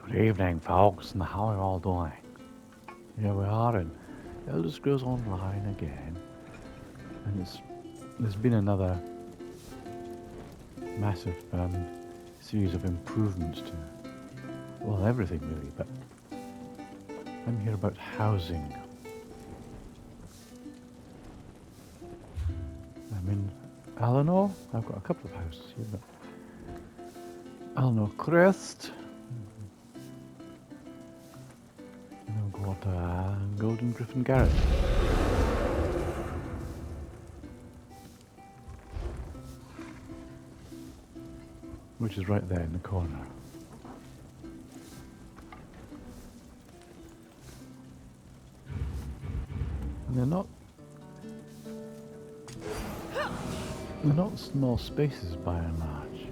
Good evening, folks, and how are you all doing? Here we are in Elder Scrolls Online again, and there's been another massive series of improvements to, well, everything really, but I'm here about housing. I'm in Eleanor. I've got a couple of houses here, but Eleanor Crest, and I've got Golden Griffin Garret. Which is right there in the corner. And they're not small spaces by and large.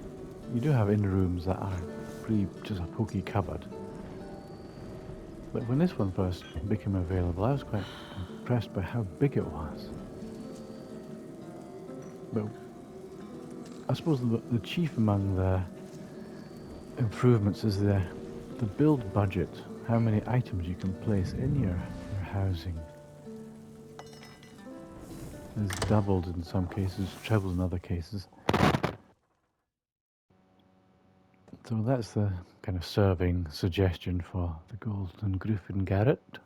You do have inner rooms that are pretty just a pokey cupboard. But when this one first became available, I was quite impressed by how big it was. But I suppose the chief among the improvements is the build budget, how many items you can place in your housing. It's doubled in some cases, trebled in other cases. So that's the kind of serving suggestion for the Golden Griffin Garret.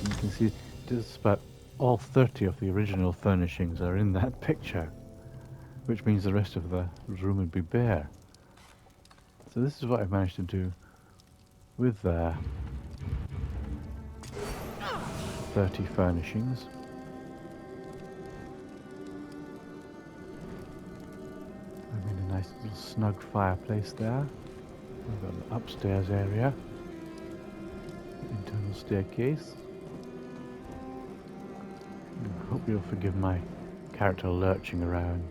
You can see just about all 30 of the original furnishings are in that picture, which means the rest of the room would be bare. So this is what I've managed to do with 30 furnishings. I've made a nice little snug fireplace there. I've got an upstairs area, internal staircase. I hope you'll forgive my character lurching around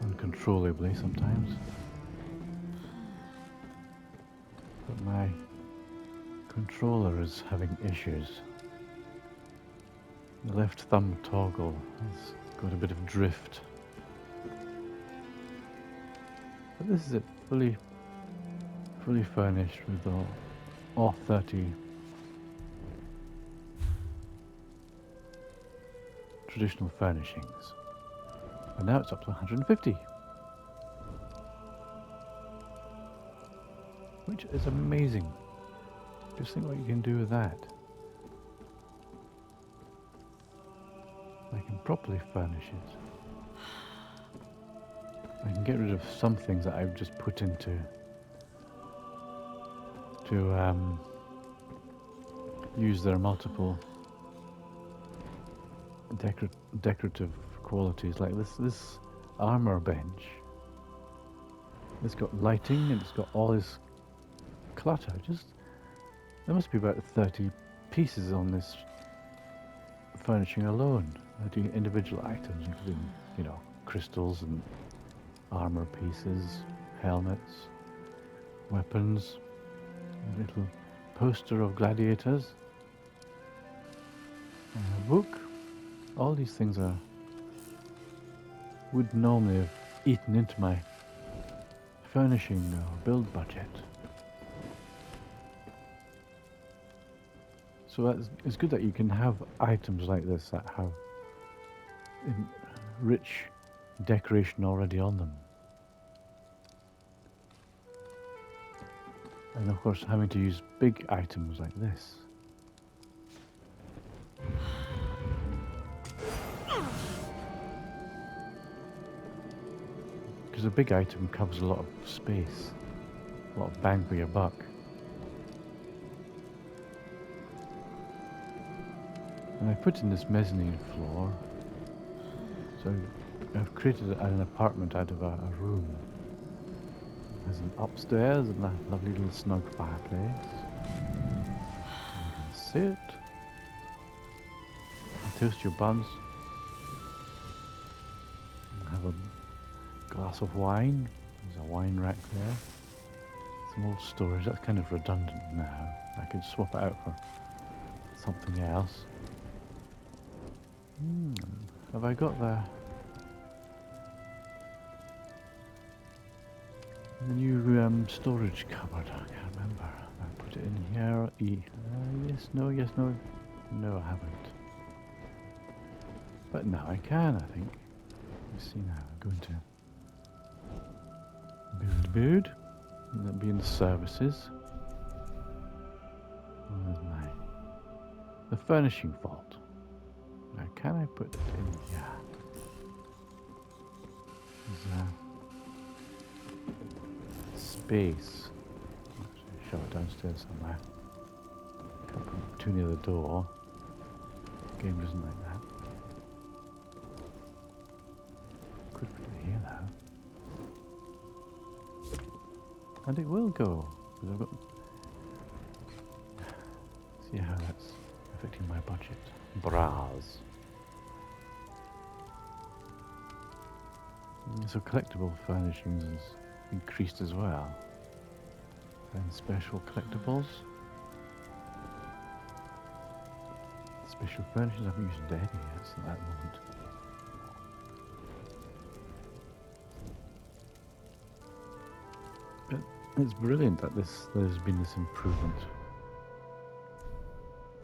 uncontrollably sometimes. But my controller is having issues. The left thumb toggle has got a bit of drift. But this is it, fully furnished with all 30 traditional furnishings. And now it's up to 150. Which is amazing. Just think what you can do with that. I can properly furnish it. I can get rid of some things that I've just put into to use their multiple decorative qualities, like this armor bench. It's got lighting and it's got all this clutter. There must be about 30 pieces on this furnishing alone. 30 individual items, including, crystals and armor pieces, helmets, weapons, a little poster of gladiators, a book. All these things would normally have eaten into my furnishing or build budget. So it's good that you can have items like this that have rich decoration already on them. And of course, having to use big items like this. Because a big item covers a lot of space, a lot of bang for your buck. And I put in this mezzanine floor, so I've created an apartment out of a room. There's an upstairs and a lovely little snug fireplace. You can sit, and toast your buns, and have a glass of wine. There's a wine rack there. Some old storage. That's kind of redundant now. I could swap it out for something else. Have I got the new storage cupboard. I can't remember. I put it in here. Yes, no, yes, no. No, I haven't. But now I can, I think. Let's see now. I'm going to build. And that'll be in the services. Where's the furnishing vault. Now, can I put it in here? There's space. Actually, shove it downstairs somewhere. Can't put it too near the door. The game doesn't like that. Could put it here though. And it will go. Because I've got. See how that's affecting my budget. Bras. So collectible furnishings is increased as well. And special collectibles. Special furnishings, I haven't used any yet at that moment. But it's brilliant that there's been this improvement.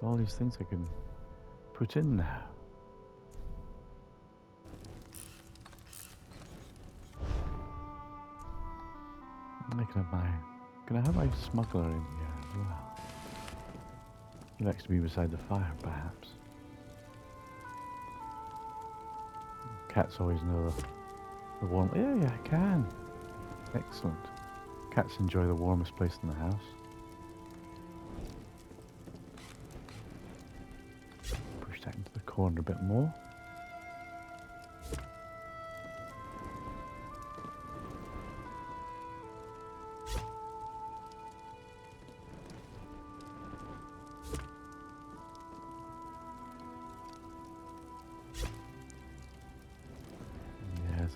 All these things I can put in now. Can I have my smuggler in here as well? He likes to be beside the fire, perhaps. Cats always know the warm. Yeah, I can. Excellent. Cats enjoy the warmest place in the house. Push that into the corner a bit more.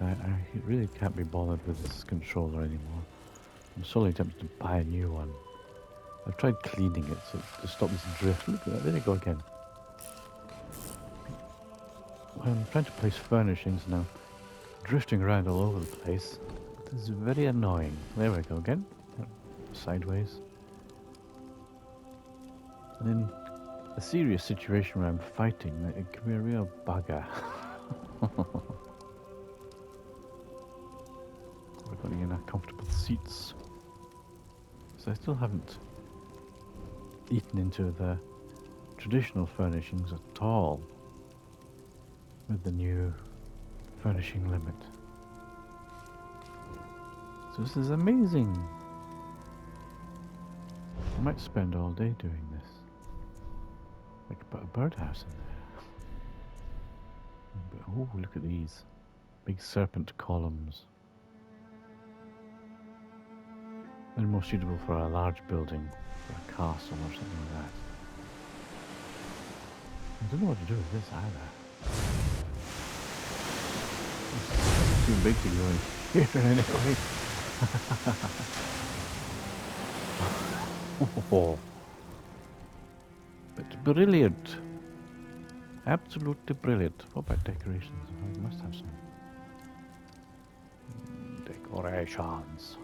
I really can't be bothered with this controller anymore. I'm sorely tempted to buy a new one. I've tried cleaning it to stop this drift. Look at that, there you go again. When I'm trying to place furnishings now, drifting around all over the place. This is very annoying. There we go again. Sideways. And in a serious situation where I'm fighting, it can be a real bugger. We're getting in our comfortable seats. So I still haven't eaten into the traditional furnishings at all with the new furnishing limit. So this is amazing. I might spend all day doing this. I could put a birdhouse in there. But, oh, look at these big serpent columns. They're more suitable for a large building, for a castle or something like that. I don't know what to do with this either. It's too big to go in here anyway. Oh, but brilliant. Absolutely brilliant. What about decorations? I must have some decorations.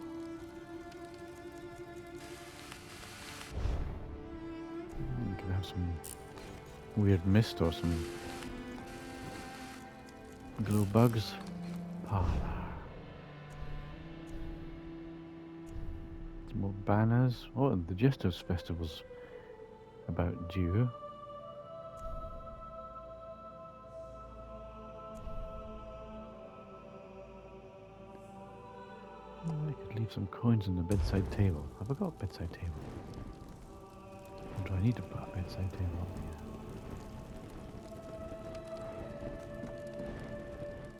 You can have some weird mist or some glow bugs. Parlor. Some more banners. Oh, and the Jesters Festival's about due. I could leave some coins on the bedside table. Have I got a bedside table? Or do I need to put a bedside table up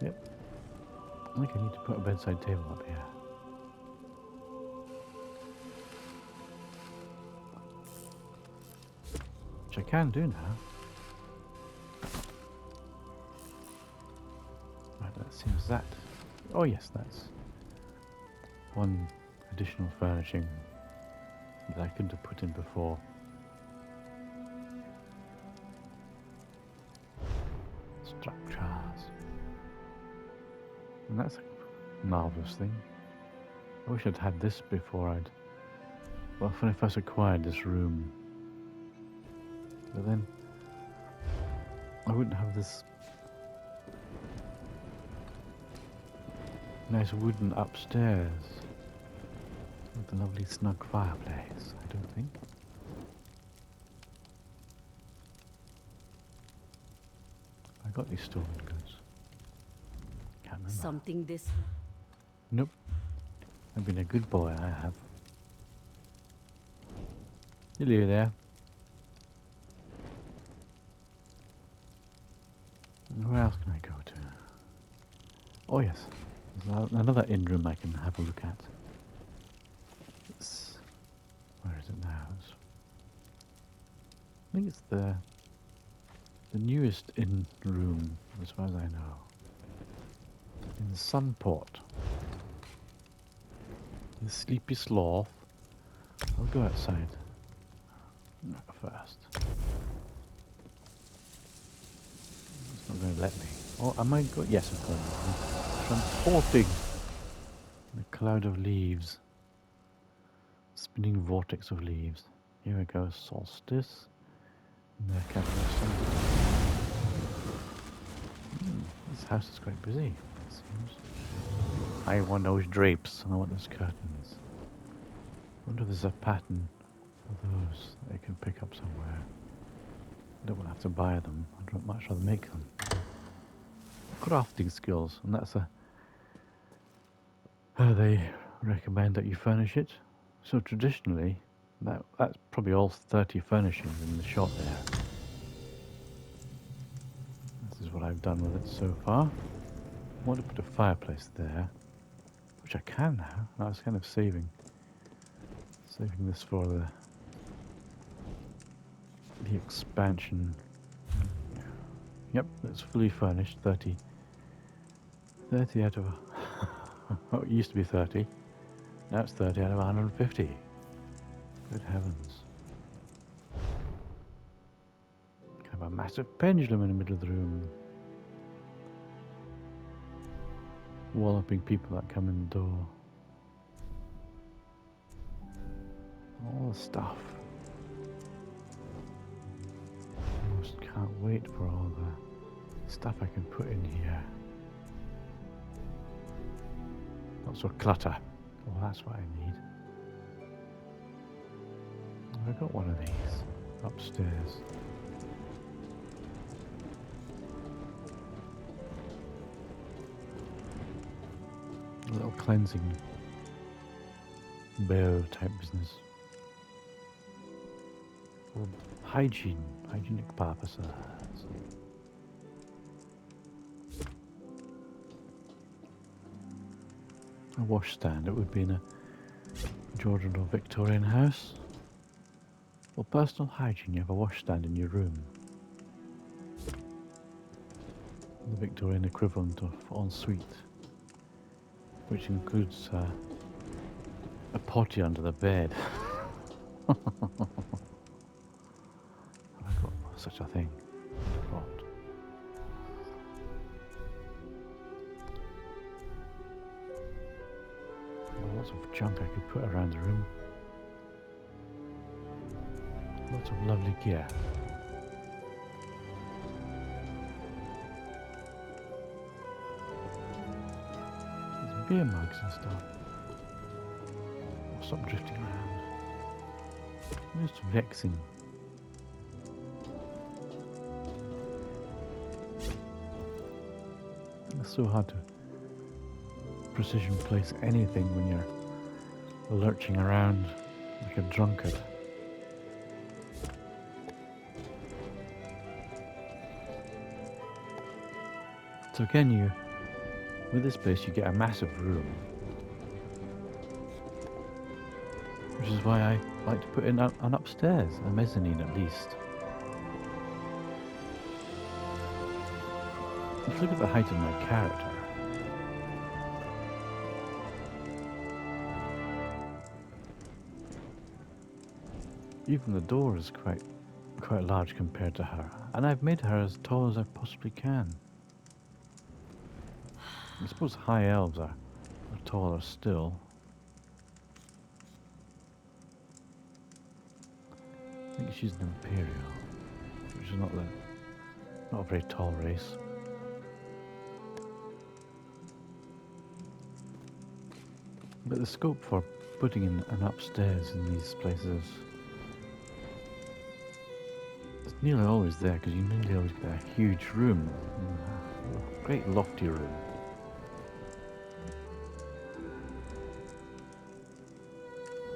here? Yep. I think I need to put a bedside table up here. Which I can do now. Right, let's see, what's that? Oh yes, that's one additional furnishing that I couldn't have put in before. Structures. And that's a marvellous thing. I wish I'd had this before well, when I first acquired this room. But then I wouldn't have this nice wooden upstairs with the lovely snug fireplace, I don't think. I got these stolen goods. Can't remember. Something this. Nope. I've been a good boy, I have. Hello there. Where else can I go to? Oh yes, there's another inn room I can have a look at. It's, where is it now? I think it's the newest inn room, as far as I know. In the Sunport. The Sleepy Sloth. I'll go outside first. It's not going to let me. Oh, am I go? Yes, it's going to let me. Transporting the cloud of leaves. Spinning vortex of leaves. Here we go, solstice. And the capital this house is quite busy, it seems. I want those drapes, and I want those curtains. I wonder if there's a pattern of those that I can pick up somewhere. I don't want to have to buy them. I'd much rather make them. Crafting skills, and that's how they recommend that you furnish it. So traditionally, that's probably all 30 furnishings in the shop there. This is what I've done with it so far. I want to put a fireplace there, which I can now. I was kind of saving this for the expansion. Yep, it's fully furnished. 30 out of oh, it used to be 30. Now it's 30 out of 150. Good heavens. Kind of a massive pendulum in the middle of the room. Walloping people that come in the door. All the stuff. I just can't wait for all the stuff I can put in here. Lots of clutter. Oh, that's what I need. I got one of these upstairs. A little cleansing bow type business. For hygienic purposes. A washstand, it would be in a Georgian or Victorian house. For personal hygiene, you have a washstand in your room. The Victorian equivalent of ensuite, which includes a potty under the bed. Have I got such a thing? Pot. Lots of junk I could put around the room. Lots of lovely gear. There's beer mugs and stuff. I'll stop drifting around. It's just vexing. It's so hard to precision place anything when you're lurching around like a drunkard. So again, with this place you get a massive room, which is why I like to put in an upstairs, a mezzanine at least. If you look at the height of my character, even the door is quite large compared to her, and I've made her as tall as I possibly can. I suppose high elves are taller still. think she's an Imperial, which is not a very tall race. But the scope for putting in an upstairs in these places is nearly always there, because you nearly always get a huge room, a great lofty room.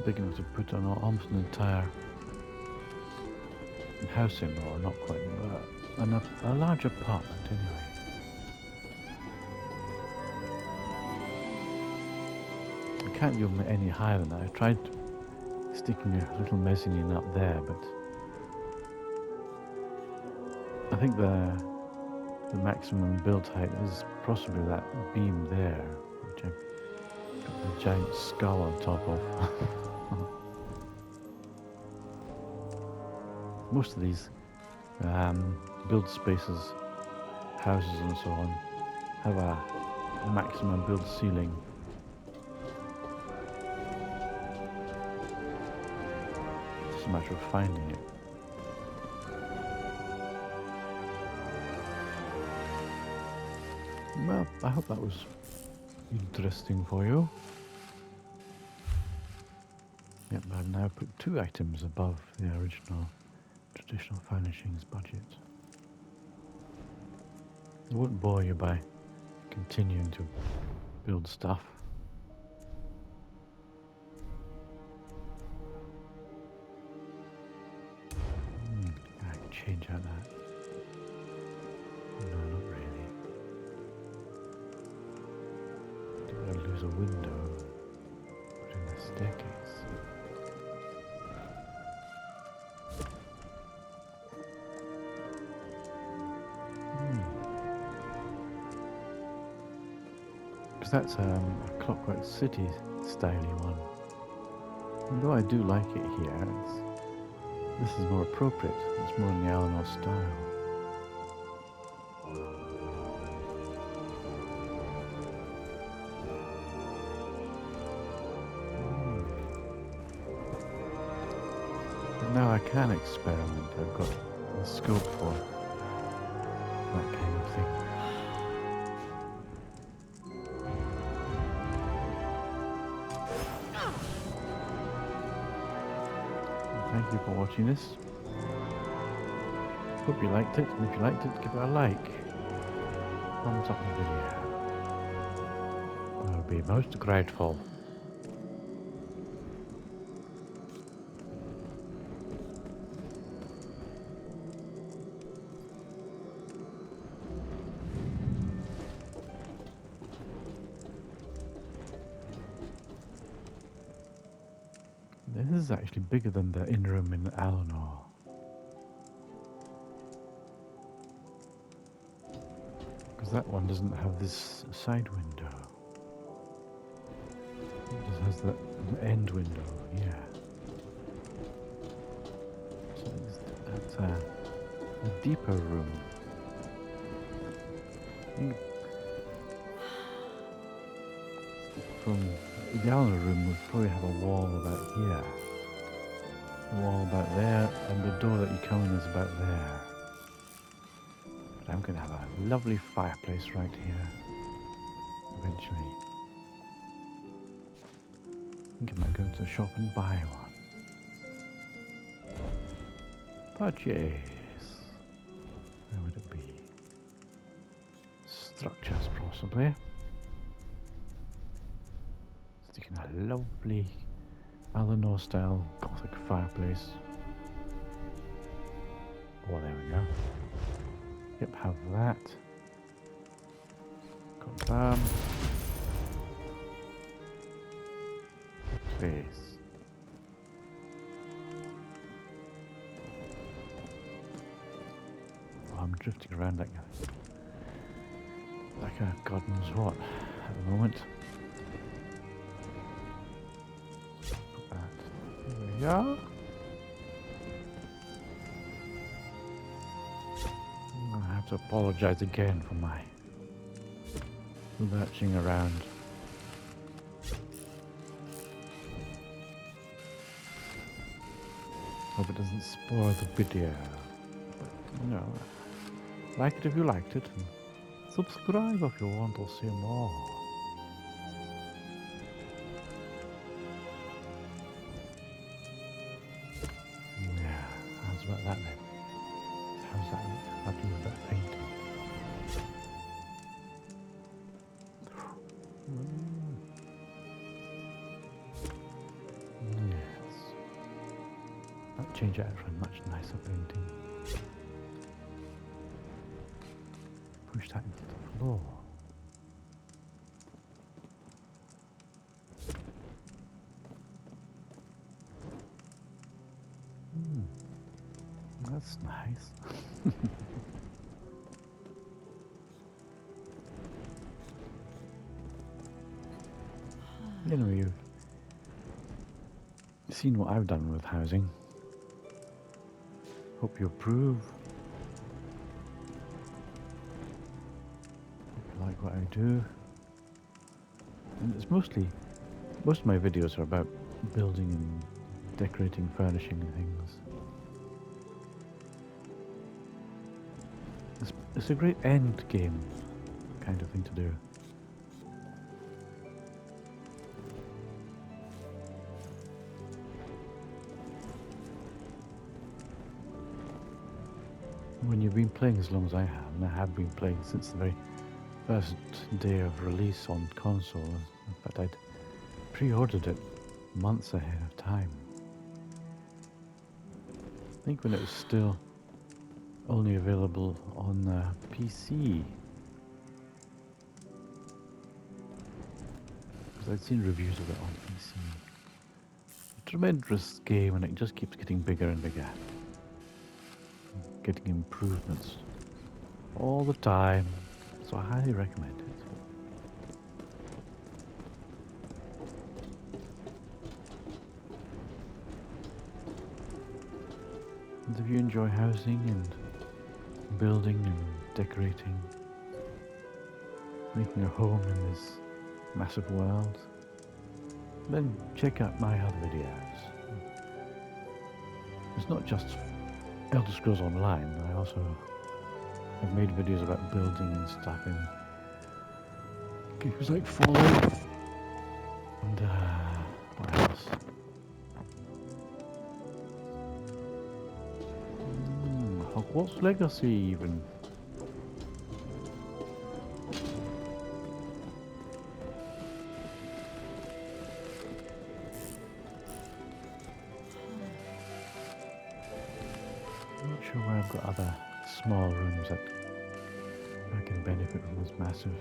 Big enough to put on almost an entire house in, or not quite, but a large apartment anyway. I can't go any higher than that. I tried sticking a little mezzanine up there, but I think the maximum build height is possibly that beam there, which I've got the giant skull on top of. Most of these build spaces, houses and so on, have a maximum build ceiling. It's just a matter of finding it. Well, I hope that was interesting for you. Yep, I've now put 2 items above the original traditional furnishings budget. I won't bore you by continuing to build stuff. I can change out that. No, not really. I'll lose a window. Put in the staircase. Because that's a Clockwork City styly one. And though I do like it here, this is more appropriate. It's more in the Eleanor style. But now I can experiment. I've got the scope for that kind of thing. Thank you for watching this. Hope you liked it, and if you liked it, give it a like. Thumbs up the video. I will be most grateful. This is actually bigger than the inner room in Eleanor. Because that one doesn't have this side window. It just has that end window, yeah. So that's a deeper room. From the Eleanor room would probably have a wall about here. A wall about there, and the door that you come in is about there. But I'm going to have a lovely fireplace right here, eventually. I think I might go to the shop and buy one. Purchase. Where would it be? Structures, possibly. Sticking a lovely Eleanor style Gothic fireplace. Oh, there we go. Yep, have that. Confirm. Place. Oh, I'm drifting around like a god knows what at the moment. Put that. There we go. I have to apologize again for my lurching around. Hope it doesn't spoil the video. But, you know, like it if you liked it, and subscribe if you want to see more. Yeah, how's about that then? How's that look? Happy with that painting? Yes. Might change it out for a much nicer painting. Push that into the floor. That's nice. You know, you've seen what I've done with housing. Hope you approve. Hope you like what I do. And it's most of my videos are about building and decorating, furnishing things. It's a great end game kind of thing to do. When you've been playing as long as I have, and I have been playing since the very first day of release on console. In fact, I'd pre-ordered it months ahead of time. I think when it was still only available on PC. Because I'd seen reviews of it on PC. A tremendous game, and it just keeps getting bigger and bigger. Getting improvements all the time, so I highly recommend it. And if you enjoy housing and building and decorating, making a home in this massive world, then check out my other videos. It's not just Elder Scrolls Online, I also have made videos about building and stuff in games like Fallout and what else? Hogwarts Legacy even. I'm not sure where I've got other small rooms that I can benefit from this massive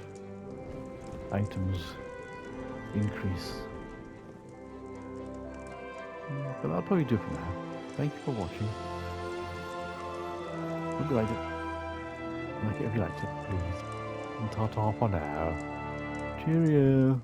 items increase. But that'll probably do for now. Thank you for watching. Hope you liked it. Like it if you liked it, please. And ta-ta for now. Cheerio.